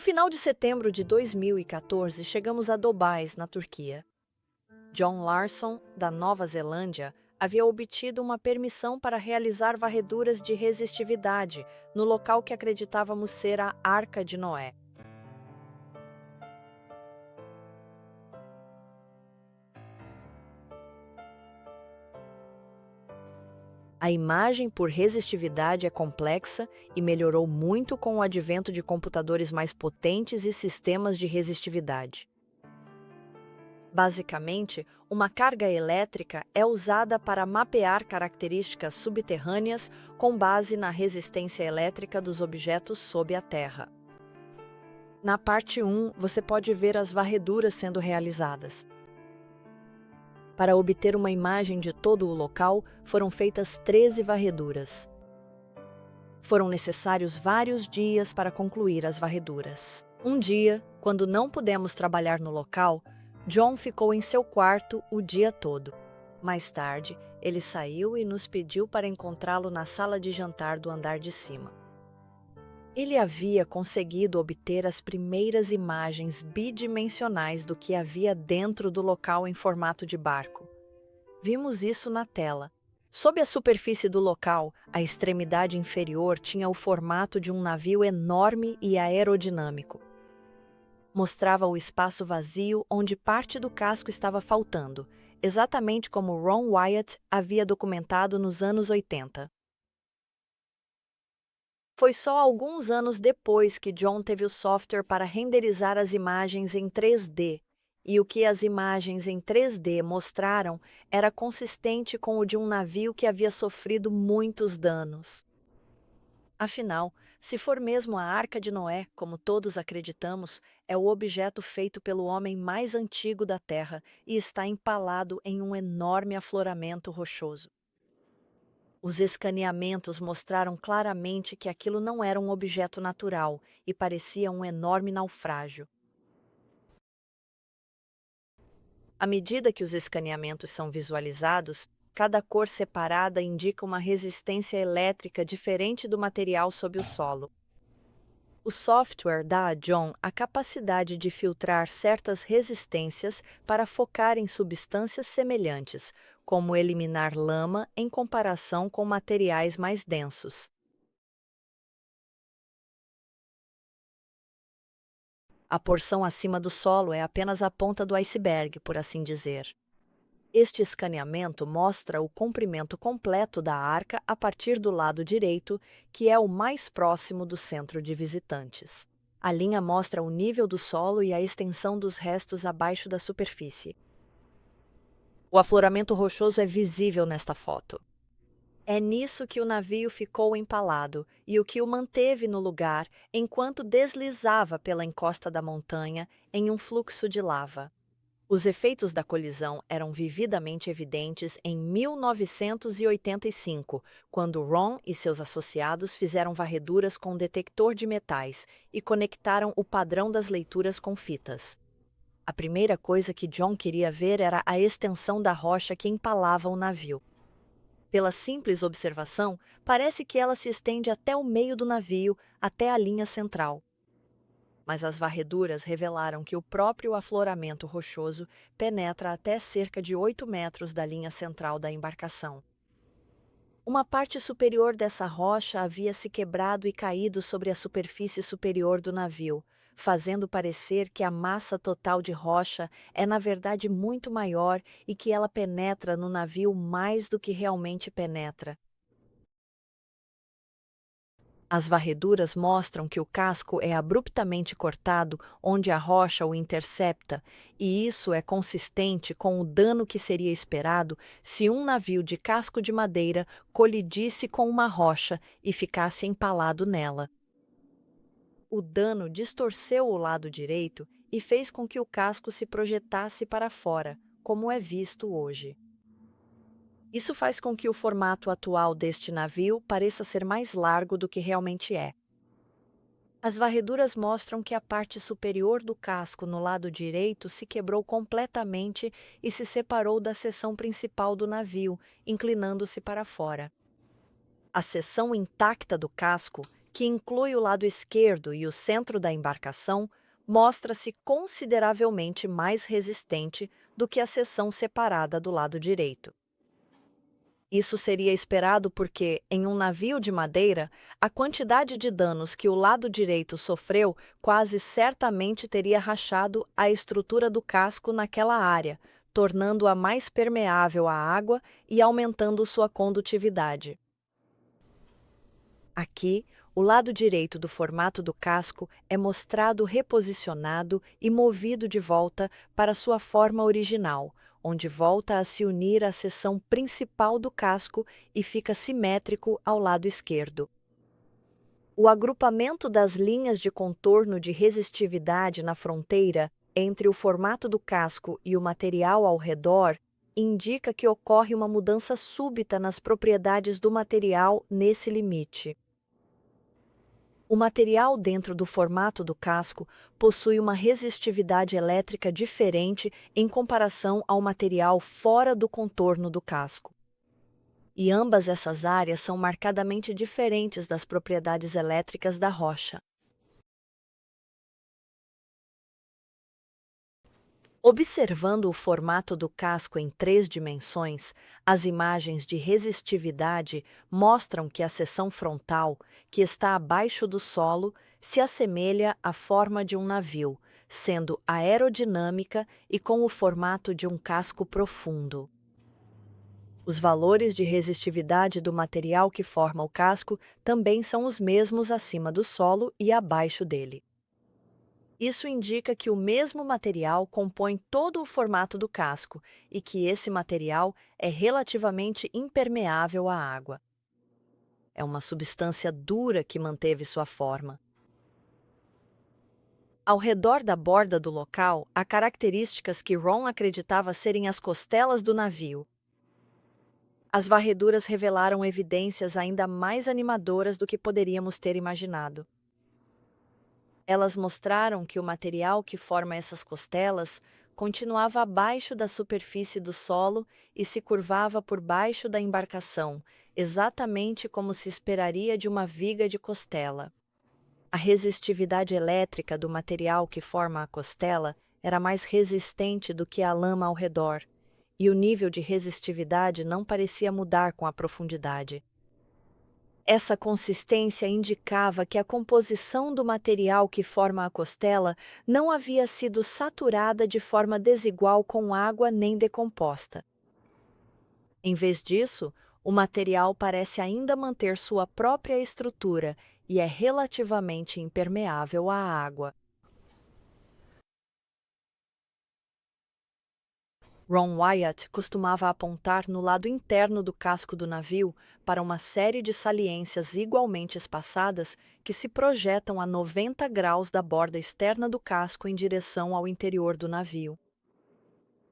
final de setembro de 2014, chegamos a Dobais, na Turquia. John Larson, da Nova Zelândia, havia obtido uma permissão para realizar varreduras de resistividade no local que acreditávamos ser a Arca de Noé. A imagem por resistividade é complexa e melhorou muito com o advento de computadores mais potentes e sistemas de resistividade. Basicamente, uma carga elétrica é usada para mapear características subterrâneas com base na resistência elétrica dos objetos sob a terra. Na parte 1, você pode ver as varreduras sendo realizadas. Para obter uma imagem de todo o local, foram feitas 13 varreduras. Foram necessários vários dias para concluir as varreduras. Um dia, quando não pudemos trabalhar no local, John ficou em seu quarto o dia todo. Mais tarde, ele saiu e nos pediu para encontrá-lo na sala de jantar do andar de cima. Ele havia conseguido obter as primeiras imagens bidimensionais do que havia dentro do local em formato de barco. Vimos isso na tela. Sob a superfície do local, a extremidade inferior tinha o formato de um navio enorme e aerodinâmico. Mostrava o espaço vazio onde parte do casco estava faltando, exatamente como Ron Wyatt havia documentado nos anos 80. Foi só alguns anos depois que John teve o software para renderizar as imagens em 3D, e o que as imagens em 3D mostraram era consistente com o de um navio que havia sofrido muitos danos. Afinal, se for mesmo a Arca de Noé, como todos acreditamos, é o objeto feito pelo homem mais antigo da Terra e está empalado em um enorme afloramento rochoso. Os escaneamentos mostraram claramente que aquilo não era um objeto natural e parecia um enorme naufrágio. À medida que os escaneamentos são visualizados, cada cor separada indica uma resistência elétrica diferente do material sob o solo. O software dá a John a capacidade de filtrar certas resistências para focar em substâncias semelhantes, como eliminar lama em comparação com materiais mais densos. A porção acima do solo é apenas a ponta do iceberg, por assim dizer. Este escaneamento mostra o comprimento completo da arca a partir do lado direito, que é o mais próximo do centro de visitantes. A linha mostra o nível do solo e a extensão dos restos abaixo da superfície. O afloramento rochoso é visível nesta foto. É nisso que o navio ficou empalado e o que o manteve no lugar enquanto deslizava pela encosta da montanha em um fluxo de lava. Os efeitos da colisão eram vividamente evidentes em 1985, quando Ron e seus associados fizeram varreduras com detector de metais e conectaram o padrão das leituras com fitas. A primeira coisa que John queria ver era a extensão da rocha que empalava o navio. Pela simples observação, parece que ela se estende até o meio do navio, até a linha central. Mas as varreduras revelaram que o próprio afloramento rochoso penetra até cerca de 8 metros da linha central da embarcação. Uma parte superior dessa rocha havia se quebrado e caído sobre a superfície superior do navio, fazendo parecer que a massa total de rocha é na verdade muito maior e que ela penetra no navio mais do que realmente penetra. As varreduras mostram que o casco é abruptamente cortado onde a rocha o intercepta, e isso é consistente com o dano que seria esperado se um navio de casco de madeira colidisse com uma rocha e ficasse empalado nela. O dano distorceu o lado direito e fez com que o casco se projetasse para fora, como é visto hoje. Isso faz com que o formato atual deste navio pareça ser mais largo do que realmente é. As varreduras mostram que a parte superior do casco no lado direito se quebrou completamente e se separou da seção principal do navio, inclinando-se para fora. A seção intacta do casco, que inclui o lado esquerdo e o centro da embarcação, mostra-se consideravelmente mais resistente do que a seção separada do lado direito. Isso seria esperado porque, em um navio de madeira, a quantidade de danos que o lado direito sofreu quase certamente teria rachado a estrutura do casco naquela área, tornando-a mais permeável à água e aumentando sua condutividade. Aqui, o lado direito do formato do casco é mostrado reposicionado e movido de volta para sua forma original, onde volta a se unir à seção principal do casco e fica simétrico ao lado esquerdo. O agrupamento das linhas de contorno de resistividade na fronteira entre o formato do casco e o material ao redor indica que ocorre uma mudança súbita nas propriedades do material nesse limite. O material dentro do formato do casco possui uma resistividade elétrica diferente em comparação ao material fora do contorno do casco. E ambas essas áreas são marcadamente diferentes das propriedades elétricas da rocha. Observando o formato do casco em 3 dimensões, as imagens de resistividade mostram que a seção frontal, que está abaixo do solo, se assemelha à forma de um navio, sendo aerodinâmica e com o formato de um casco profundo. Os valores de resistividade do material que forma o casco também são os mesmos acima do solo e abaixo dele. Isso indica que o mesmo material compõe todo o formato do casco e que esse material é relativamente impermeável à água. É uma substância dura que manteve sua forma. Ao redor da borda do local, há características que Ron acreditava serem as costelas do navio. As varreduras revelaram evidências ainda mais animadoras do que poderíamos ter imaginado. Elas mostraram que o material que forma essas costelas continuava abaixo da superfície do solo e se curvava por baixo da embarcação, exatamente como se esperaria de uma viga de costela. A resistividade elétrica do material que forma a costela era mais resistente do que a lama ao redor, e o nível de resistividade não parecia mudar com a profundidade. Essa consistência indicava que a composição do material que forma a costela não havia sido saturada de forma desigual com água nem decomposta. Em vez disso, o material parece ainda manter sua própria estrutura e é relativamente impermeável à água. Ron Wyatt costumava apontar no lado interno do casco do navio para uma série de saliências igualmente espaçadas que se projetam a 90 graus da borda externa do casco em direção ao interior do navio.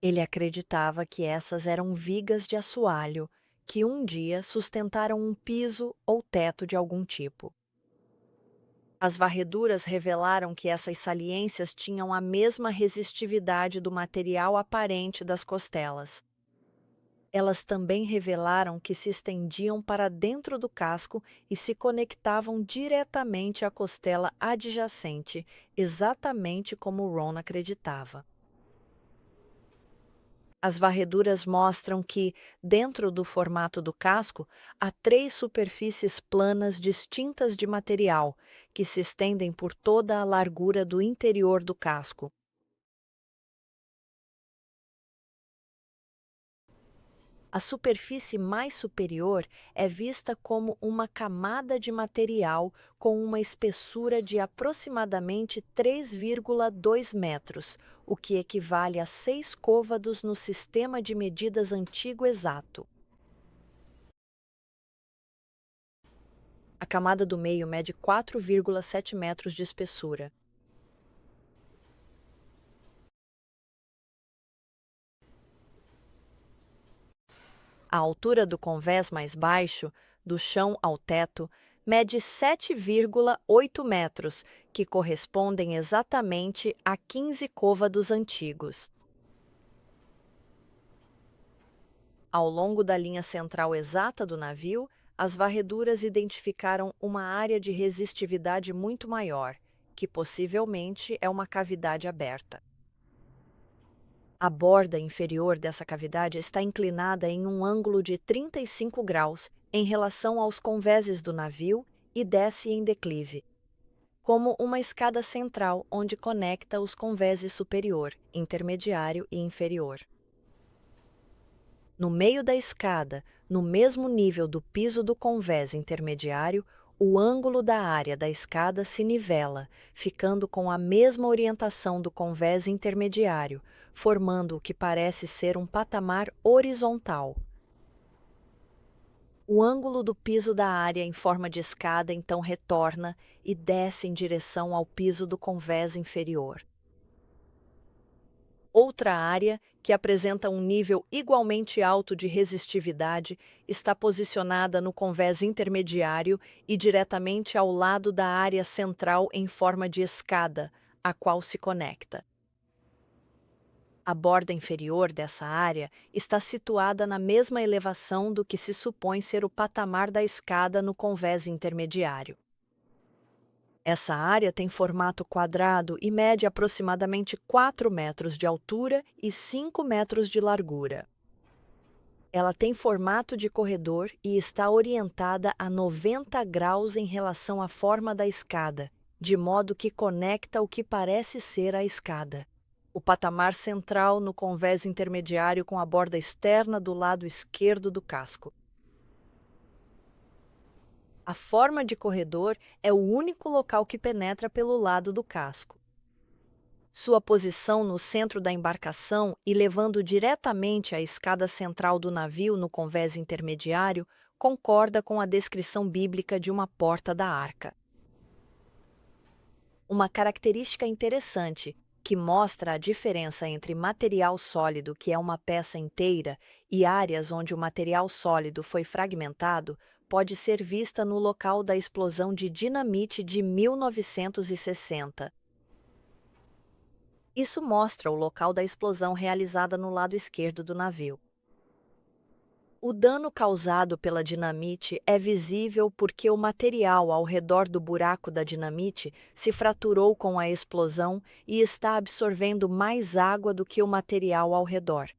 Ele acreditava que essas eram vigas de assoalho que um dia sustentaram um piso ou teto de algum tipo. As varreduras revelaram que essas saliências tinham a mesma resistividade do material aparente das costelas. Elas também revelaram que se estendiam para dentro do casco e se conectavam diretamente à costela adjacente, exatamente como Ron acreditava. As varreduras mostram que, dentro do formato do casco, há 3 superfícies planas distintas de material, que se estendem por toda a largura do interior do casco. A superfície mais superior é vista como uma camada de material com uma espessura de aproximadamente 3,2 metros, o que equivale a 6 côvados no sistema de medidas antigo exato. A camada do meio mede 4,7 metros de espessura. A altura do convés mais baixo, do chão ao teto, mede 7,8 metros, que correspondem exatamente a 15 côvados antigos. Ao longo da linha central exata do navio, as varreduras identificaram uma área de resistividade muito maior, que possivelmente é uma cavidade aberta. A borda inferior dessa cavidade está inclinada em um ângulo de 35 graus em relação aos convéses do navio e desce em declive, como uma escada central onde conecta os convéses superior, intermediário e inferior. No meio da escada, no mesmo nível do piso do convés intermediário, o ângulo da área da escada se nivela, ficando com a mesma orientação do convés intermediário, formando o que parece ser um patamar horizontal. O ângulo do piso da área em forma de escada então retorna e desce em direção ao piso do convés inferior. Outra área, que apresenta um nível igualmente alto de resistividade, está posicionada no convés intermediário e diretamente ao lado da área central em forma de escada, a qual se conecta. A borda inferior dessa área está situada na mesma elevação do que se supõe ser o patamar da escada no convés intermediário. Essa área tem formato quadrado e mede aproximadamente 4 metros de altura e 5 metros de largura. Ela tem formato de corredor e está orientada a 90 graus em relação à forma da escada, de modo que conecta o que parece ser a escada. O patamar central no convés intermediário com a borda externa do lado esquerdo do casco. A forma de corredor é o único local que penetra pelo lado do casco. Sua posição no centro da embarcação e levando diretamente à escada central do navio no convés intermediário concorda com a descrição bíblica de uma porta da arca. Uma característica interessante que mostra a diferença entre material sólido, que é uma peça inteira, e áreas onde o material sólido foi fragmentado, pode ser vista no local da explosão de dinamite de 1960. Isso mostra o local da explosão realizada no lado esquerdo do navio. O dano causado pela dinamite é visível porque o material ao redor do buraco da dinamite se fraturou com a explosão e está absorvendo mais água do que o material ao redor.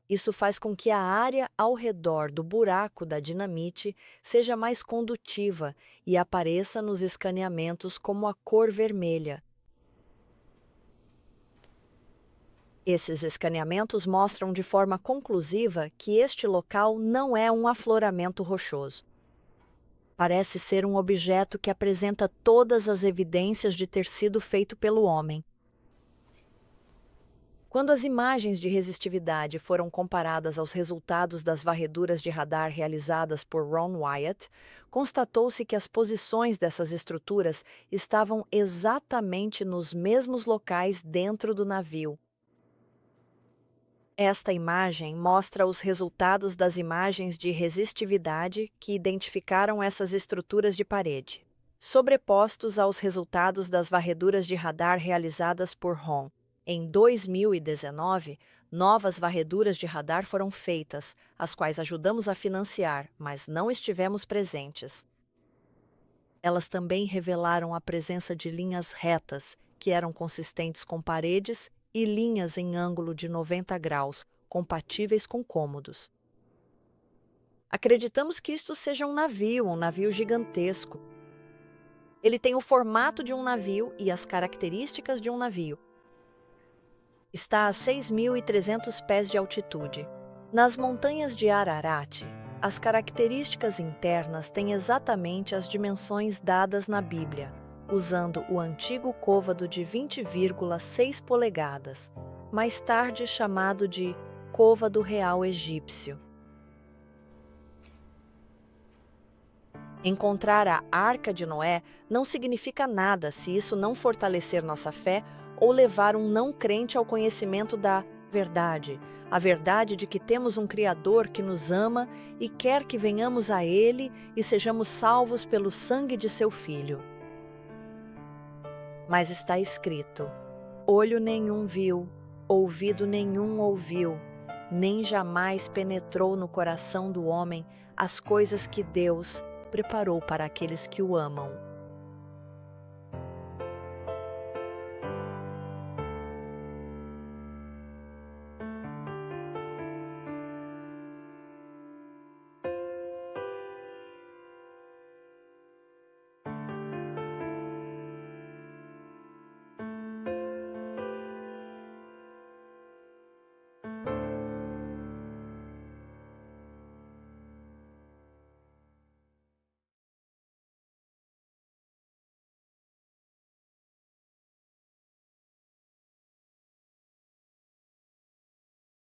Isso faz com que a área ao redor do buraco da dinamite seja mais condutiva e apareça nos escaneamentos como a cor vermelha. Esses escaneamentos mostram de forma conclusiva que este local não é um afloramento rochoso. Parece ser um objeto que apresenta todas as evidências de ter sido feito pelo homem. Quando as imagens de resistividade foram comparadas aos resultados das varreduras de radar realizadas por Ron Wyatt, constatou-se que as posições dessas estruturas estavam exatamente nos mesmos locais dentro do navio. Esta imagem mostra os resultados das imagens de resistividade que identificaram essas estruturas de parede, sobrepostos aos resultados das varreduras de radar realizadas por Ron. Em 2019, novas varreduras de radar foram feitas, as quais ajudamos a financiar, mas não estivemos presentes. Elas também revelaram a presença de linhas retas, que eram consistentes com paredes, e linhas em ângulo de 90 graus, compatíveis com cômodos. Acreditamos que isto seja um navio gigantesco. Ele tem o formato de um navio e as características de um navio. Está a 6.300 pés de altitude. Nas montanhas de Ararat, as características internas têm exatamente as dimensões dadas na Bíblia, usando o antigo côvado de 20,6 polegadas, mais tarde chamado de côvado real egípcio. Encontrar a Arca de Noé não significa nada se isso não fortalecer nossa fé ou levar um não crente ao conhecimento da verdade, a verdade de que temos um Criador que nos ama e quer que venhamos a Ele e sejamos salvos pelo sangue de seu Filho. Mas está escrito: olho nenhum viu, ouvido nenhum ouviu, nem jamais penetrou no coração do homem as coisas que Deus preparou para aqueles que o amam.